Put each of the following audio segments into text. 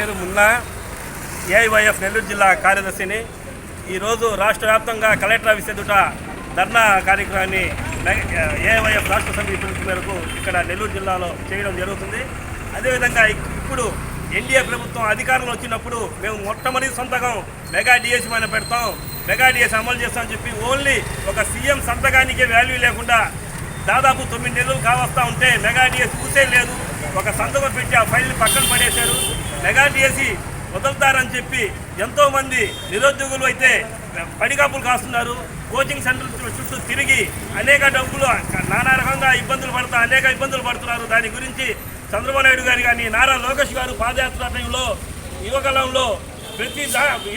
పేరు మున్నా, ఏఐవైఎఫ్ నెల్లూరు జిల్లా కార్యదర్శిని. ఈరోజు రాష్ట్ర వ్యాప్తంగా కలెక్టర్ ఆఫీస్ ఎదుట ధర్నా కార్యక్రమాన్ని ఏఐవైఎఫ్ రాష్ట్ర సమితి పిలుపు మేరకు ఇక్కడ నెల్లూరు జిల్లాలో చేయడం జరుగుతుంది. అదేవిధంగా ఇప్పుడు ఎన్డీఏ ప్రభుత్వం అధికారంలో వచ్చినప్పుడు మేము మొట్టమొదటి సంతకం మెగా డిఎస్సీ పైన పెడతాం, మెగా డిఎస్సీ అమలు చేస్తామని చెప్పి ఓన్లీ ఒక సీఎం సంతకానికే వాల్యూ లేకుండా దాదాపు 9 నెలలు కావస్తూ ఉంటే మెగా డిఎస్సీ పూసే లేదు. ఒక సంతకం పెట్టి ఆ ఫైల్ని పక్కన పడేశారు. మెగా డిఎస్సీ వదులుతారని చెప్పి ఎంతోమంది నిరుద్యోగులు అయితే పడిగాపులు కాస్తున్నారు. కోచింగ్ సెంటర్ చుట్టూ తిరిగి అనేక డబ్బులు నానా రకంగా అనేక ఇబ్బందులు పడుతున్నారు. దాని గురించి చంద్రబాబు నాయుడు గారు కానీ నారా లోకేష్ గారు పాదయాత్ర టైంలో యువకాలంలో ప్రతి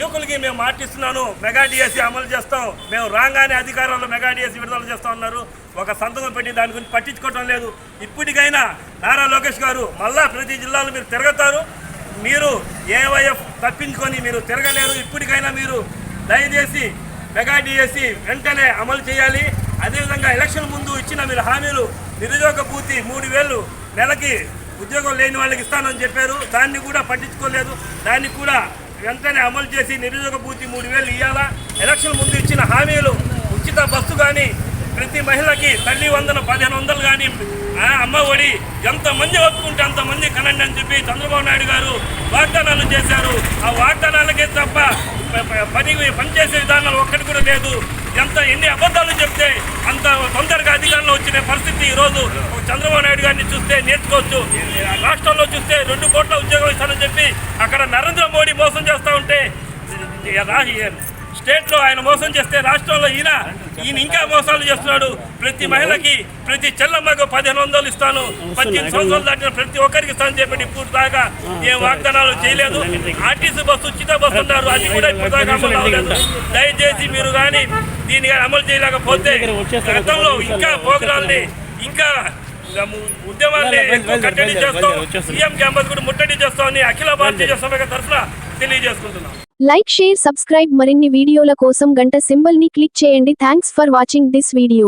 యువకులకి మేము మాటిస్తున్నాను, మెగా డిఎస్సీ అమలు చేస్తాం, మేము రాగానే అధికారంలో మెగా డిఎస్సీ విడుదల చేస్తాం అన్నారు. ఒక సంతకం పెట్టి దాని గురించి పట్టించుకోవటం లేదు. ఇప్పటికైనా నారా లోకేష్ గారు మళ్ళా ప్రతి జిల్లాలో మీరు తిరగతారు, మీరు ఏఐవైఎఫ్ తప్పించుకొని మీరు తిరగలేరు. ఇప్పటికైనా మీరు దయచేసి మెగా డిఎస్సీ వెంటనే అమలు చేయాలి. అదేవిధంగా ఎలక్షన్ ముందు ఇచ్చిన మీరు హామీలు నిరుద్యోగ భృతి 3000 నెలకి ఉద్యోగం లేని వాళ్ళకి ఇస్తానని చెప్పారు, దాన్ని కూడా పట్టించుకోలేదు. దాన్ని కూడా వెంటనే అమలు చేసి నిరుద్యోగ భృతి 3000 ఇవ్వాలా. ఎలక్షన్ ముందు ఇచ్చిన హామీలు ఉచిత బస్సు కానీ, ప్రతి మహిళకి తల్లి వందన 1500 కానీ, అమ్మ ఒడి ఎంతమంది ఒప్పుకుంటే అంతమంది కనండి అని చెప్పి చంద్రబాబు నాయుడు గారు వాగ్దానాలు చేశారు. ఆ వాగ్దానాలకే తప్ప పనిచేసే విధానాలు ఒక్కటి కూడా లేదు. ఎన్ని అబద్ధాలు చెప్తే అంత తొందరగా అధికారంలో వచ్చిన పరిస్థితి ఈరోజు చంద్రబాబు నాయుడు గారిని చూస్తే నేర్చుకోవచ్చు. రాష్ట్రంలో చూస్తే 2 కోట్ల ఉద్యోగం ఇస్తానని చెప్పి అక్కడ నరేంద్ర మోడీ మోసం చేస్తూ ఉంటే స్టేట్లో ఆయన మోసం చేస్తే రాష్ట్రంలో ఈయన ఇంకా మోసాలు చేస్తున్నాడు. ప్రతి మహిళకి ప్రతి చెల్లమ్మకు 1500 ఇస్తాను, 18 సంవత్సరాలు దాటిన ప్రతి ఒక్కరికి ఇస్తానని చెప్పి ఇప్పుడు దాకా ఏ వాగ్దానాలు చేయలేదు. ఆర్టీసీ బస్సు ఉచిత బస్సు ఉన్నారు, అది కూడా ఇప్పుడు దాకా అమలు అవ్వలేదు. దయచేసి మీరు కానీ దీన్ని అమలు చేయలేకపోతే గతంలో ఇంకా ప్రోగ్రాల్ని ఇంకా ఉద్యమాన్ని కట్టడి చేస్తాం, సీఎం క్యాంపస్ కూడా ముట్టడి చేస్తామని అఖిల భారతీయ సమైక్య తరఫున తెలియజేసుకుంటున్నాం. Like, share, subscribe. మరిన్ని వీడియోల కోసం గంట సింబల్ ని క్లిక్ చేయండి. Thanks for watching this video.